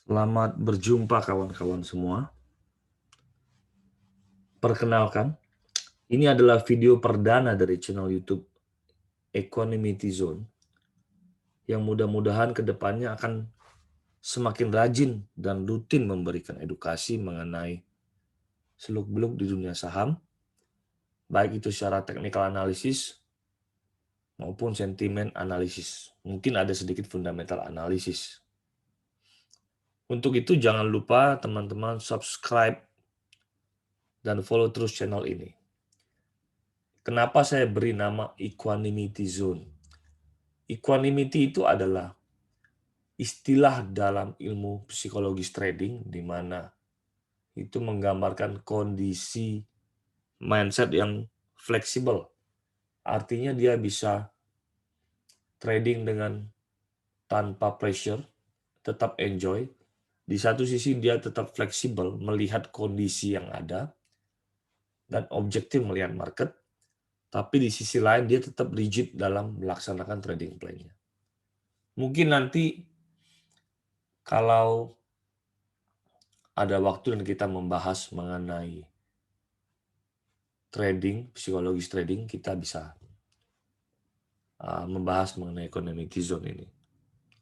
Selamat berjumpa kawan-kawan semua. Perkenalkan, ini adalah video perdana dari channel YouTube Equanimity Zone yang mudah-mudahan ke depannya akan semakin rajin dan rutin memberikan edukasi mengenai seluk-beluk di dunia saham, baik itu secara technical analisis maupun sentimen analisis. Mungkin ada sedikit fundamental analisis. Untuk itu jangan lupa teman-teman subscribe dan follow terus channel ini. Kenapa saya beri nama Equanimity Zone? Equanimity itu adalah istilah dalam ilmu psikologis trading, di mana itu menggambarkan kondisi mindset yang fleksibel. Artinya dia bisa trading dengan tanpa pressure, tetap enjoy. Di satu sisi dia tetap fleksibel melihat kondisi yang ada, dan objektif melihat market, tapi di sisi lain dia tetap rigid dalam melaksanakan trading plan-nya. Mungkin nanti kalau ada waktu dan kita membahas mengenai trading, psikologis trading, kita bisa membahas mengenai economic zone ini.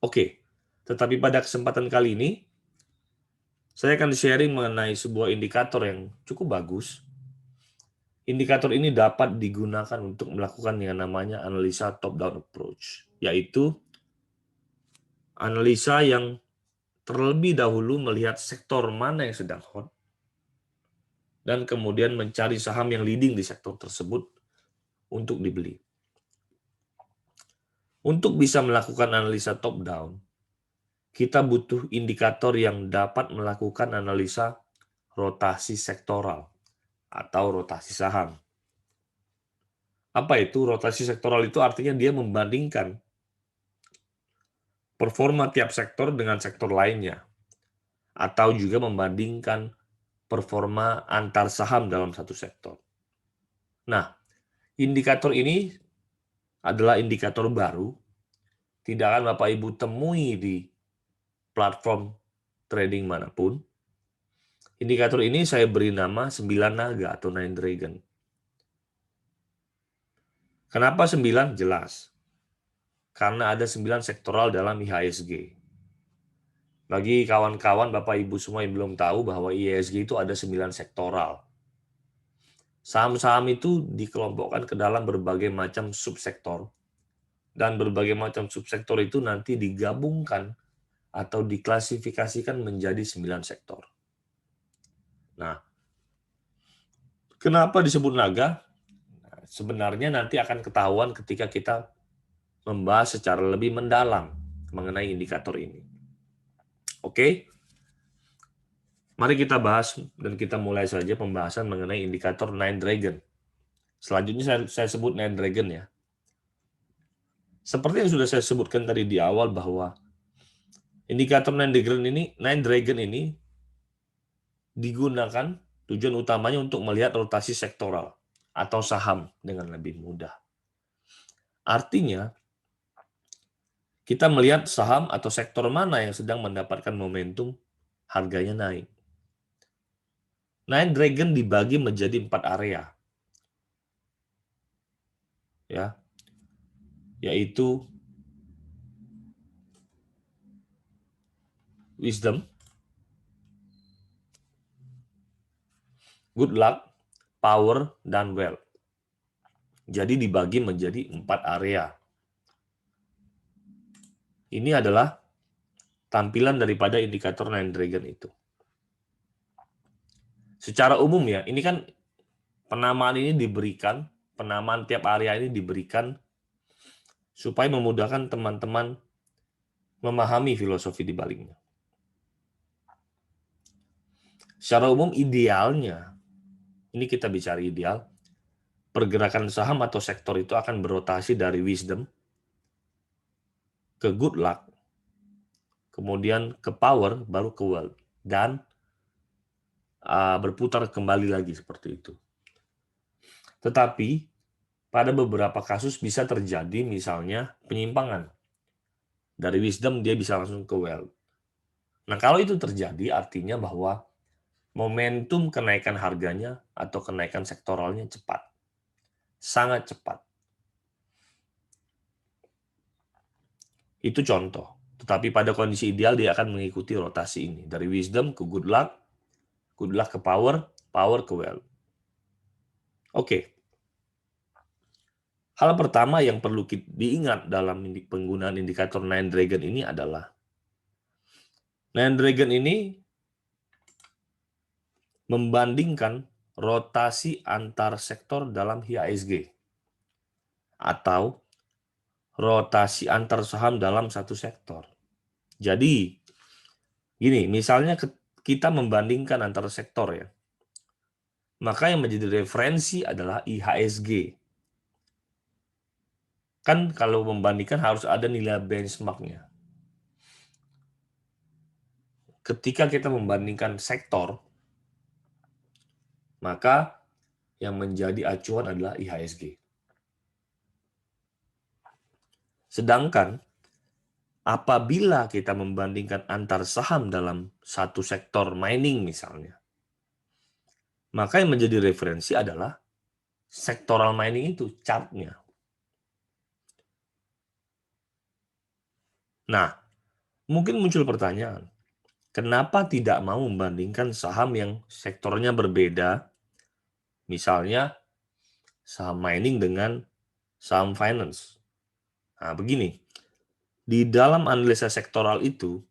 Oke, tetapi pada kesempatan kali ini, saya akan sharing mengenai sebuah indikator yang cukup bagus. Indikator ini dapat digunakan untuk melakukan yang namanya analisa top-down approach, yaitu analisa yang terlebih dahulu melihat sektor mana yang sedang hot, dan kemudian mencari saham yang leading di sektor tersebut untuk dibeli. Untuk bisa melakukan analisa top-down, kita butuh indikator yang dapat melakukan analisa rotasi sektoral atau rotasi saham. Apa itu rotasi sektoral? Itu artinya dia membandingkan performa tiap sektor dengan sektor lainnya, atau juga membandingkan performa antar saham dalam satu sektor. Nah, indikator ini adalah indikator baru, tidak akan Bapak Ibu temui di platform trading manapun. Indikator ini saya beri nama 9 naga atau 9 dragon. Kenapa 9? Jelas. Karena ada 9 sektoral dalam IHSG. Bagi kawan-kawan Bapak Ibu semua yang belum tahu bahwa IHSG itu ada 9 sektoral. Saham-saham itu dikelompokkan ke dalam berbagai macam subsektor. Dan berbagai macam subsektor itu nanti digabungkan atau diklasifikasikan menjadi 9 sektor. Nah, kenapa disebut naga? Sebenarnya nanti akan ketahuan ketika kita membahas secara lebih mendalam mengenai indikator ini. Oke? Mari kita bahas dan kita mulai saja pembahasan mengenai indikator Nine Dragon. Selanjutnya saya sebut Nine Dragon ya. Seperti yang sudah saya sebutkan tadi di awal bahwa indikator Nine Dragon ini digunakan tujuan utamanya untuk melihat rotasi sektoral atau saham dengan lebih mudah. Artinya, kita melihat saham atau sektor mana yang sedang mendapatkan momentum harganya naik. Nine Dragon dibagi menjadi 4 area, ya, yaitu wisdom, good luck, power, dan wealth. Jadi dibagi menjadi 4 area. Ini adalah tampilan daripada indikator Nine Dragon itu. Secara umum ya, ini kan penamaan ini diberikan, penamaan tiap area ini diberikan supaya memudahkan teman-teman memahami filosofi di baliknya. Secara umum idealnya, ini kita bicara ideal, pergerakan saham atau sektor itu akan berotasi dari wisdom ke good luck, kemudian ke power, baru ke wealth, dan berputar kembali lagi seperti itu. Tetapi pada beberapa kasus bisa terjadi misalnya penyimpangan. Dari wisdom dia bisa langsung ke wealth. Nah, kalau itu terjadi artinya bahwa momentum kenaikan harganya atau kenaikan sektoralnya cepat. Sangat cepat. Itu contoh. Tetapi pada kondisi ideal dia akan mengikuti rotasi ini. Dari wisdom ke good luck ke power, power ke wealth. Oke. Hal pertama yang perlu diingat dalam penggunaan indikator Nine Dragon ini adalah Nine Dragon ini membandingkan rotasi antar sektor dalam IHSG atau rotasi antar saham dalam satu sektor. Jadi, gini, misalnya kita membandingkan antar sektor ya, maka yang menjadi referensi adalah IHSG. Kan kalau membandingkan harus ada nilai benchmark-nya. Ketika kita membandingkan sektor, maka yang menjadi acuan adalah IHSG. Sedangkan apabila kita membandingkan antar saham dalam satu sektor mining misalnya, maka yang menjadi referensi adalah sektoral mining itu, chart-nya. Nah, mungkin muncul pertanyaan, kenapa tidak mau membandingkan saham yang sektornya berbeda, misalnya saham mining dengan saham finance? Nah, begini, di dalam analisa sektoral itu,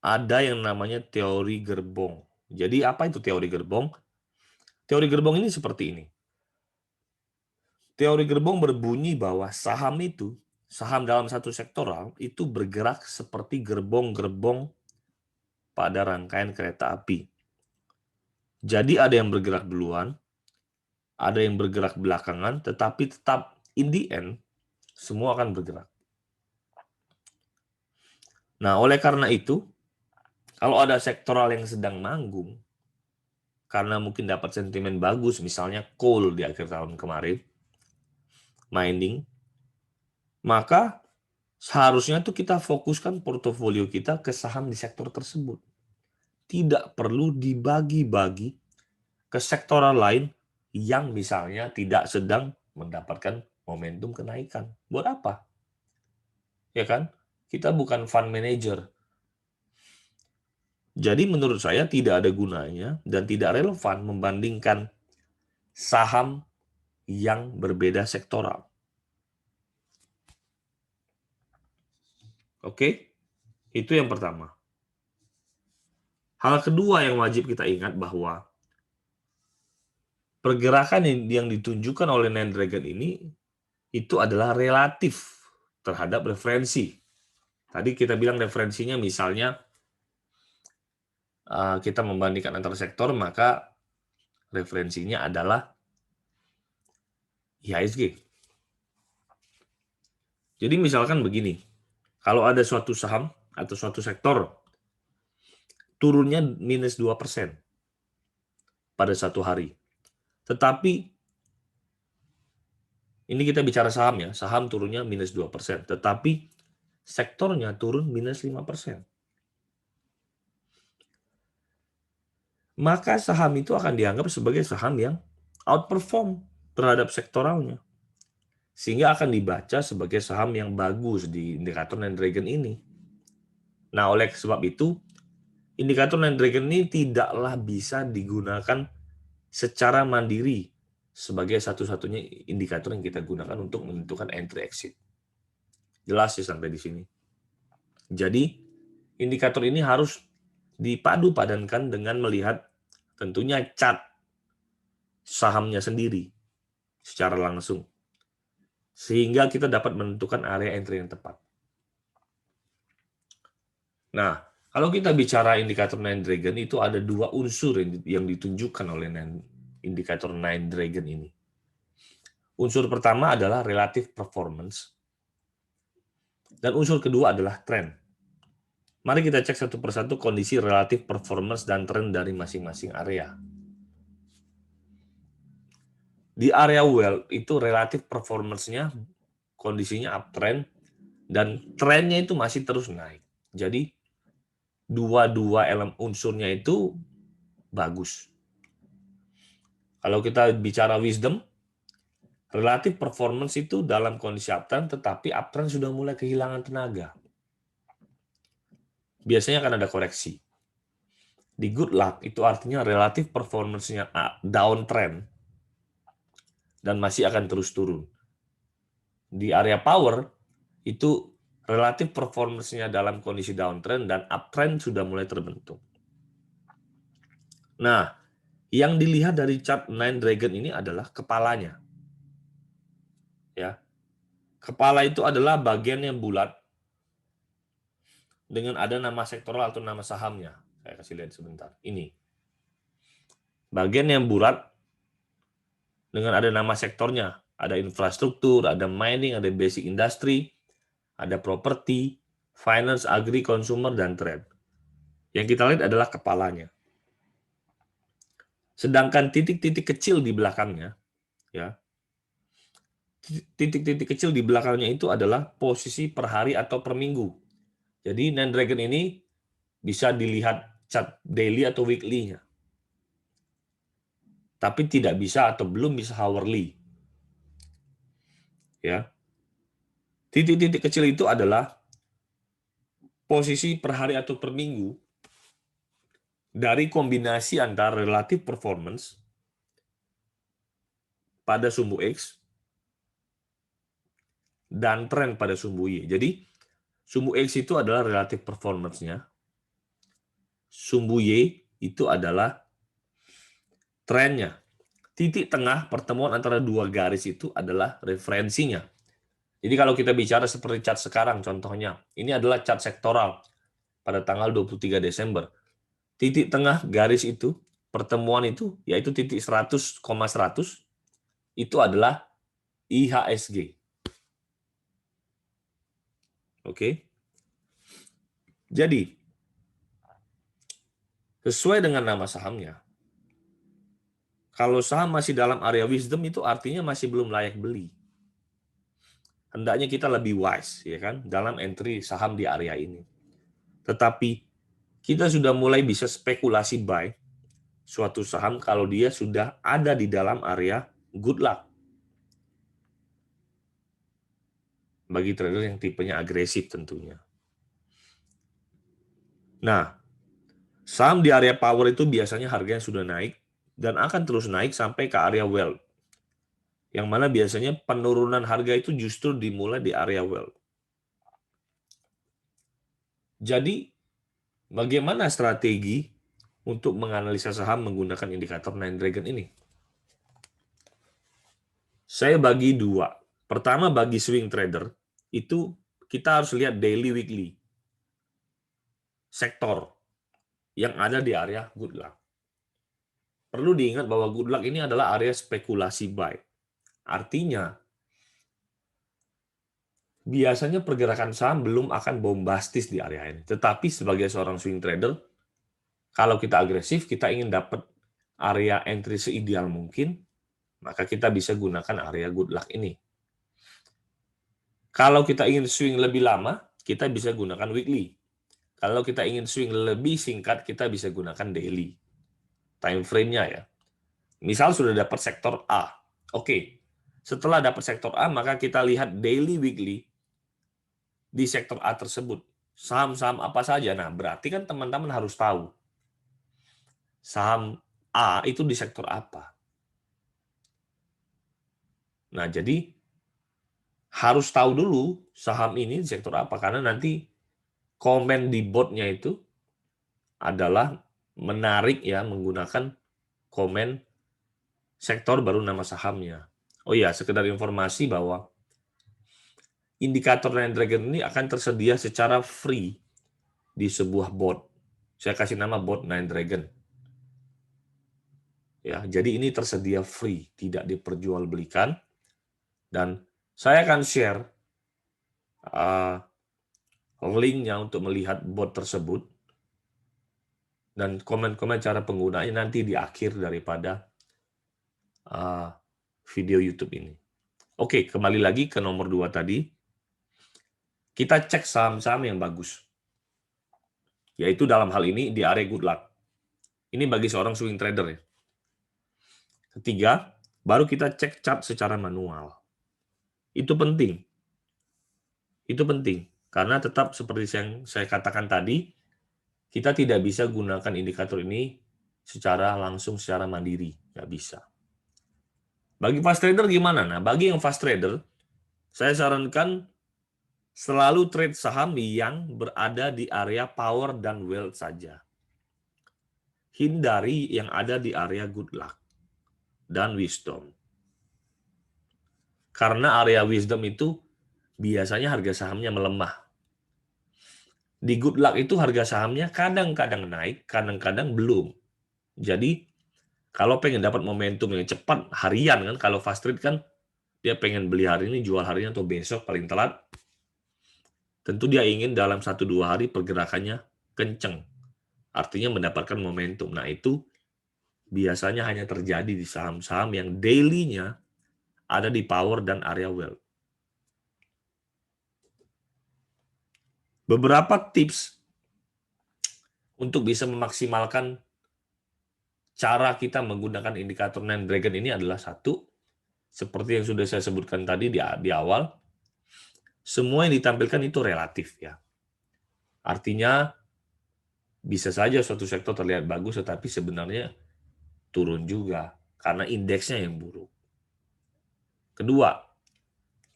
ada yang namanya teori gerbong. Jadi apa itu teori gerbong? Teori gerbong ini seperti ini. Teori gerbong berbunyi bahwa saham itu, saham dalam satu sektoral, itu bergerak seperti gerbong-gerbong pada rangkaian kereta api. Jadi ada yang bergerak duluan, ada yang bergerak belakangan, tetapi tetap in the end, semua akan bergerak. Nah, oleh karena itu, kalau ada sektoral yang sedang manggung, karena mungkin dapat sentimen bagus, misalnya coal di akhir tahun kemarin, mining, maka seharusnya tuh kita fokuskan portofolio kita ke saham di sektor tersebut. Tidak perlu dibagi-bagi ke sektoral lain yang misalnya tidak sedang mendapatkan momentum kenaikan. Buat apa? Ya kan? Kita bukan fund manager. Jadi menurut saya tidak ada gunanya dan tidak relevan membandingkan saham yang berbeda sektoral. Oke? Itu yang pertama. Hal kedua yang wajib kita ingat bahwa pergerakan yang ditunjukkan oleh Nine Dragon ini itu adalah relatif terhadap referensi. Tadi kita bilang referensinya misalnya kita membandingkan antar sektor, maka referensinya adalah IHSG. Jadi misalkan begini, kalau ada suatu saham atau suatu sektor turunnya minus 2% pada satu hari. Tetapi ini kita bicara saham ya, saham turunnya minus 2%, tetapi sektornya turun minus 5%. Maka saham itu akan dianggap sebagai saham yang outperform terhadap sektoralnya. Sehingga akan dibaca sebagai saham yang bagus di indikator Nine Dragon ini. Nah, oleh sebab itu, indikator Nine Dragon ini tidaklah bisa digunakan secara mandiri sebagai satu-satunya indikator yang kita gunakan untuk menentukan entry exit. Jelas ya sampai di sini. Jadi, indikator ini harus dipadu padankan dengan melihat tentunya chart sahamnya sendiri secara langsung. Sehingga kita dapat menentukan area entry yang tepat. Nah, kalau kita bicara indikator Nine Dragon itu ada dua unsur yang ditunjukkan oleh indikator Nine Dragon ini. Unsur pertama adalah relative performance. Dan unsur kedua adalah trend. Mari kita cek satu persatu kondisi relative performance dan trend dari masing-masing area. Di area wealth itu relative performance-nya kondisinya uptrend dan trendnya itu masih terus naik. Jadi dua-dua unsurnya itu bagus. Kalau kita bicara wisdom, relatif performance itu dalam kondisi uptrend, tetapi uptrend sudah mulai kehilangan tenaga. Biasanya akan ada koreksi. Di good luck itu artinya relatif performance-nya downtrend dan masih akan terus turun. Di area power itu relatif performance-nya dalam kondisi downtrend dan uptrend sudah mulai terbentuk. Nah, yang dilihat dari chart Nine Dragon ini adalah kepalanya. Ya. Kepala itu adalah bagian yang bulat dengan ada nama sektoral atau nama sahamnya. Saya kasih lihat sebentar. Ini. Bagian yang bulat dengan ada nama sektornya. Ada infrastruktur, ada mining, ada basic industry, ada properti, finance, agri, consumer, dan trade. Yang kita lihat adalah kepalanya. Sedangkan titik-titik kecil di belakangnya, ya, titik-titik kecil di belakangnya itu adalah posisi per hari atau per minggu. Jadi Nine Dragon ini bisa dilihat chart daily atau weekly-nya. Tapi tidak bisa atau belum bisa hourly. Ya. Titik-titik kecil itu adalah posisi per hari atau per minggu dari kombinasi antara relative performance pada sumbu X dan tren pada sumbu Y. Jadi sumbu X itu adalah relative performance-nya. Sumbu Y itu adalah trennya. Titik tengah pertemuan antara dua garis itu adalah referensinya. Jadi kalau kita bicara seperti chart sekarang contohnya, ini adalah chart sektoral pada tanggal 23 Desember. Titik tengah garis itu, pertemuan itu, yaitu titik 100,100, itu adalah IHSG. Oke. Jadi, sesuai dengan nama sahamnya, kalau saham masih dalam area wisdom itu artinya masih belum layak beli. Hendaknya kita lebih wise, ya kan, dalam entry saham di area ini. Tetapi kita sudah mulai bisa spekulasi buy suatu saham kalau dia sudah ada di dalam area good luck. Bagi trader yang tipenya agresif tentunya. Nah, saham di area power itu biasanya harganya sudah naik dan akan terus naik sampai ke area wealth. Yang mana biasanya penurunan harga itu justru dimulai di area wealth. Jadi, bagaimana strategi untuk menganalisa saham menggunakan indikator Nine Dragon ini? Saya bagi dua. Pertama, bagi swing trader, itu kita harus lihat daily, weekly. Sektor yang ada di area good luck. Perlu diingat bahwa good luck ini adalah area spekulasi buy. Artinya, biasanya pergerakan saham belum akan bombastis di area ini. Tetapi sebagai seorang swing trader, kalau kita agresif, kita ingin dapat area entry seideal mungkin, maka kita bisa gunakan area good luck ini. Kalau kita ingin swing lebih lama, kita bisa gunakan weekly. Kalau kita ingin swing lebih singkat, kita bisa gunakan daily. Time frame-nya ya. Misal sudah dapat sektor A. Oke, setelah dapat sektor A, maka kita lihat daily, weekly di sektor A tersebut. Saham-saham apa saja? Nah, berarti kan teman-teman harus tahu saham A itu di sektor apa. Nah, jadi harus tahu dulu saham ini di sektor apa, karena nanti komen di botnya itu adalah menarik ya, menggunakan komen sektor baru nama sahamnya. Oh ya, sekedar informasi bahwa indikator Nine Dragon ini akan tersedia secara free di sebuah bot. Saya kasih nama bot Nine Dragon. Ya, jadi ini tersedia free, tidak diperjualbelikan. Dan saya akan share linknya untuk melihat bot tersebut dan komen-komen cara penggunaannya nanti di akhir daripada video YouTube ini. Oke, kembali lagi ke nomor 2 tadi. Kita cek saham-saham yang bagus. yaitu dalam hal ini di area good luck. Ini bagi seorang swing trader ya. Ketiga, baru kita cek chart secara manual. Itu penting. Itu penting. Karena tetap seperti yang saya katakan tadi, kita tidak bisa gunakan indikator ini secara langsung, secara mandiri. Nggak bisa. Bagi fast trader gimana? Nah, bagi yang fast trader, saya sarankan selalu trade saham yang berada di area power dan wealth saja. Hindari yang ada di area good luck dan wisdom. Karena area wisdom itu biasanya harga sahamnya melemah. Di good luck itu harga sahamnya kadang-kadang naik, kadang-kadang belum. Jadi kalau pengen dapat momentum yang cepat harian kan, kalau fast trade kan dia pengen beli hari ini, jual hari ini atau besok paling telat. Tentu dia ingin dalam 1-2 hari pergerakannya kenceng. Artinya mendapatkan momentum. Nah itu biasanya hanya terjadi di saham-saham yang daily-nya ada di power dan area wealth. Beberapa tips untuk bisa memaksimalkan cara kita menggunakan indikator Nine Dragon ini adalah satu, seperti yang sudah saya sebutkan tadi di awal, semua yang ditampilkan itu relatif ya. Artinya bisa saja suatu sektor terlihat bagus, tetapi sebenarnya turun juga karena indeksnya yang buruk. Kedua,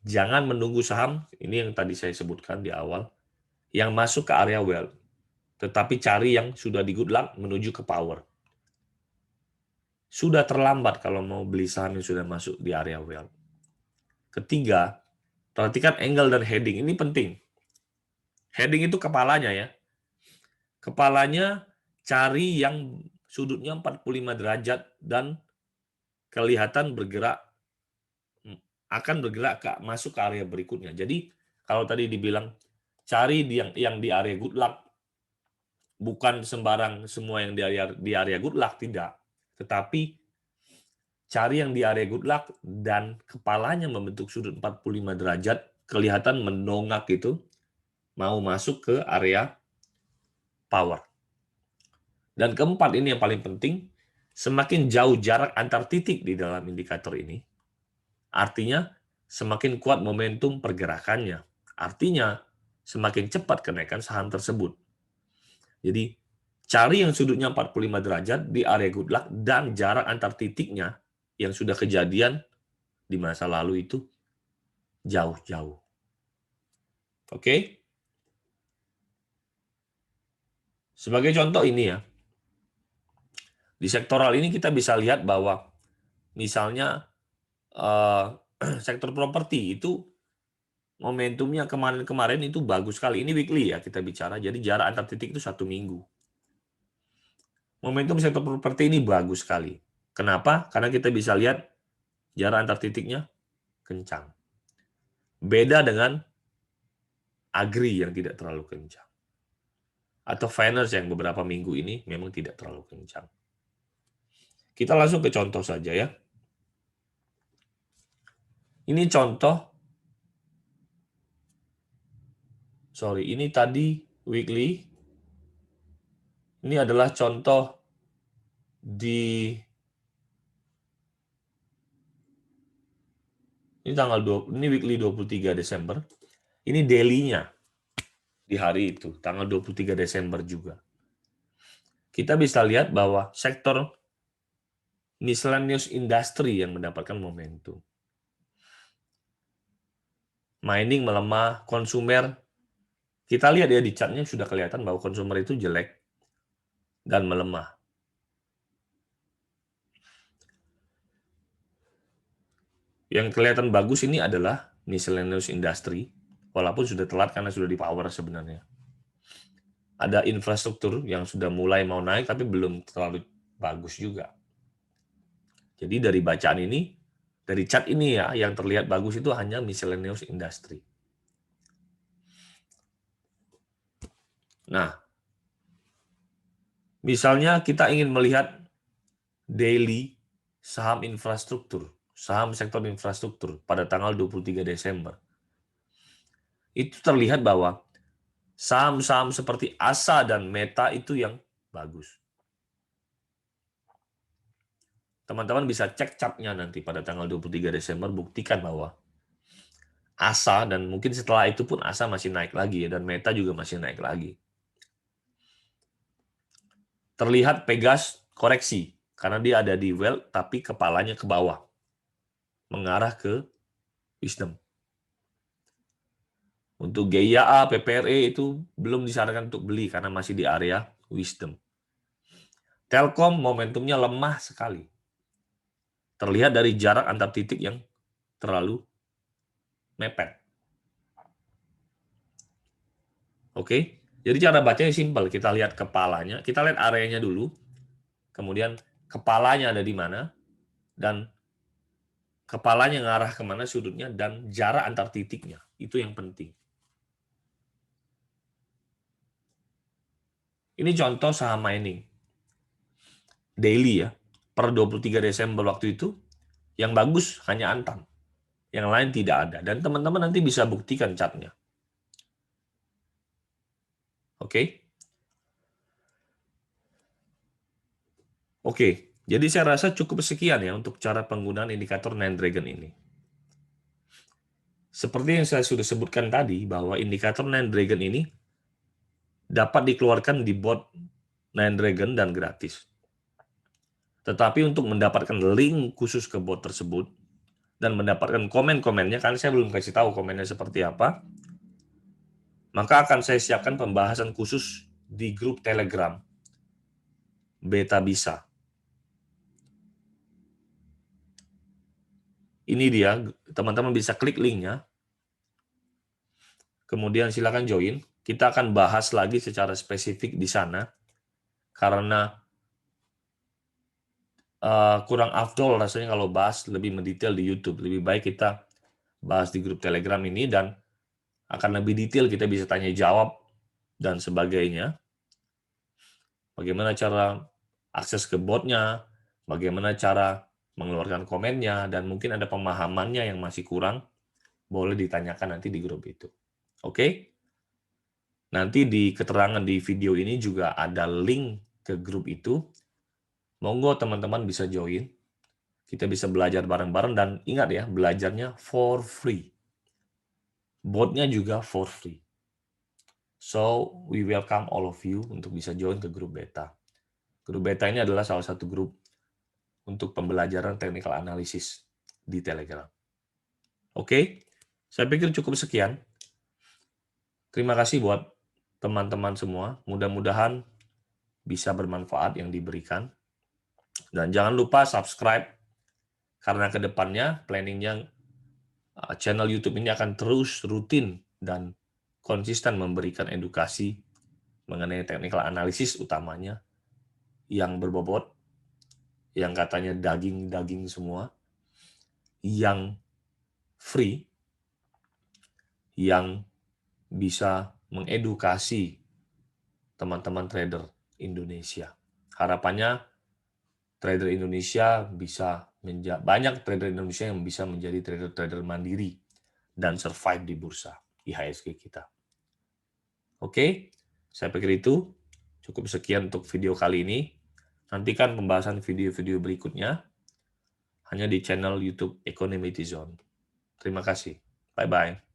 jangan menunggu saham, ini yang tadi saya sebutkan di awal, yang masuk ke area wealth, tetapi cari yang sudah di good luck menuju ke power. Sudah terlambat kalau mau beli saham yang sudah masuk di area wealth. Ketiga, perhatikan angle dan heading. Ini penting. Heading itu kepalanya ya. Kepalanya cari yang sudutnya 45 derajat dan kelihatan akan bergerak masuk ke area berikutnya. Jadi kalau tadi dibilang cari yang di area good luck, bukan sembarang semua yang di area good luck, tidak. Tetapi cari yang di area good luck dan kepalanya membentuk sudut 45 derajat, kelihatan mendongak itu, mau masuk ke area power. Dan keempat, ini yang paling penting, semakin jauh jarak antar titik di dalam indikator ini, artinya semakin kuat momentum pergerakannya. Artinya semakin cepat kenaikan saham tersebut. Jadi cari yang sudutnya 45 derajat di area good luck dan jarak antar titiknya yang sudah kejadian di masa lalu itu jauh-jauh. Oke? Sebagai contoh ini ya, di sektoral ini kita bisa lihat bahwa misalnya sektor properti itu momentumnya kemarin-kemarin itu bagus sekali. Ini weekly ya kita bicara, jadi jarak antar titik itu 1 minggu. Momentum sektor properti ini bagus sekali. Kenapa? Karena kita bisa lihat jarak antar titiknya kencang. Beda dengan agri yang tidak terlalu kencang. Atau finance yang beberapa minggu ini memang tidak terlalu kencang. Kita langsung ke contoh saja ya. Ini contoh, ini tadi weekly. Ini adalah contoh ini tanggal 20, ini weekly 23 Desember. Ini daily-nya di hari itu, tanggal 23 Desember juga. Kita bisa lihat bahwa sektor miscellaneous industry yang mendapatkan momentum. Mining melemah, konsumer, kita lihat ya di chart-nya sudah kelihatan bahwa konsumer itu jelek dan melemah. Yang kelihatan bagus ini adalah miscellaneous industry, walaupun sudah telat karena sudah di power sebenarnya. Ada infrastruktur yang sudah mulai mau naik, tapi belum terlalu bagus juga. Jadi dari bacaan ini, dari chart ini ya, yang terlihat bagus itu hanya miscellaneous industry. Nah, misalnya kita ingin melihat daily saham infrastruktur, saham sektor infrastruktur pada tanggal 23 Desember. Itu terlihat bahwa Saham-saham seperti ASA dan Meta itu yang bagus. Teman-teman bisa cek chartnya nanti pada tanggal 23 Desember, buktikan bahwa ASA, dan mungkin setelah itu pun ASA masih naik lagi, dan Meta juga masih naik lagi. Terlihat Pegas koreksi, karena dia ada di Wealth, tapi kepalanya ke bawah, mengarah ke Wisdom. Untuk GIA, PPRE itu belum disarankan untuk beli, karena masih di area Wisdom. Telkom momentumnya lemah sekali. Terlihat dari jarak antar titik yang terlalu mepet. Oke, jadi cara bacanya simpel. Kita lihat kepalanya, kita lihat areanya dulu, kemudian kepalanya ada di mana, dan kepalanya ngarah kemana sudutnya, dan jarak antar titiknya. Itu yang penting. Ini contoh saham mining. Daily ya, per 23 Desember waktu itu, yang bagus hanya Antam. Yang lain tidak ada. Dan teman-teman nanti bisa buktikan chartnya. Oke? Oke, jadi saya rasa cukup sekian ya untuk cara penggunaan indikator Nine Dragon ini. Seperti yang saya sudah sebutkan tadi, bahwa indikator Nine Dragon ini dapat dikeluarkan di bot Nine Dragon dan gratis. Tetapi untuk mendapatkan link khusus ke bot tersebut, dan mendapatkan komen-komennya, karena saya belum kasih tahu komennya seperti apa, maka akan saya siapkan pembahasan khusus di grup Telegram Beta Bisa. Ini dia, teman-teman bisa klik linknya, kemudian silakan join. Kita akan bahas lagi secara spesifik di sana, karena kurang afdol rasanya kalau bahas lebih mendetail di YouTube. Lebih baik kita bahas di grup Telegram ini, dan akan lebih detail, kita bisa tanya jawab dan sebagainya. Bagaimana cara akses ke botnya, bagaimana cara mengeluarkan komennya, dan mungkin ada pemahamannya yang masih kurang, boleh ditanyakan nanti di grup itu. Oke? Nanti di keterangan di video ini juga ada link ke grup itu. Monggo teman-teman bisa join. Kita bisa belajar bareng-bareng, dan ingat ya, belajarnya for free. Botnya juga for free. So, we welcome all of you untuk bisa join ke grup beta. Grup beta ini adalah salah satu grup untuk pembelajaran technical analysis di Telegram. Oke, saya pikir cukup sekian. Terima kasih buat teman-teman semua. Mudah-mudahan bisa bermanfaat yang diberikan. Dan jangan lupa subscribe, karena ke depannya planningnya channel YouTube ini akan terus rutin dan konsisten memberikan edukasi mengenai technical analysis utamanya, yang berbobot, yang katanya daging-daging semua, yang free, yang bisa mengedukasi teman-teman trader Indonesia. Harapannya trader Indonesia bisa banyak trader Indonesia yang bisa menjadi trader-trader mandiri dan survive di bursa IHSG kita. Oke, saya pikir itu cukup sekian untuk video kali ini. Nantikan pembahasan video-video berikutnya hanya di channel YouTube Economity Zone. Terima kasih. Bye-bye.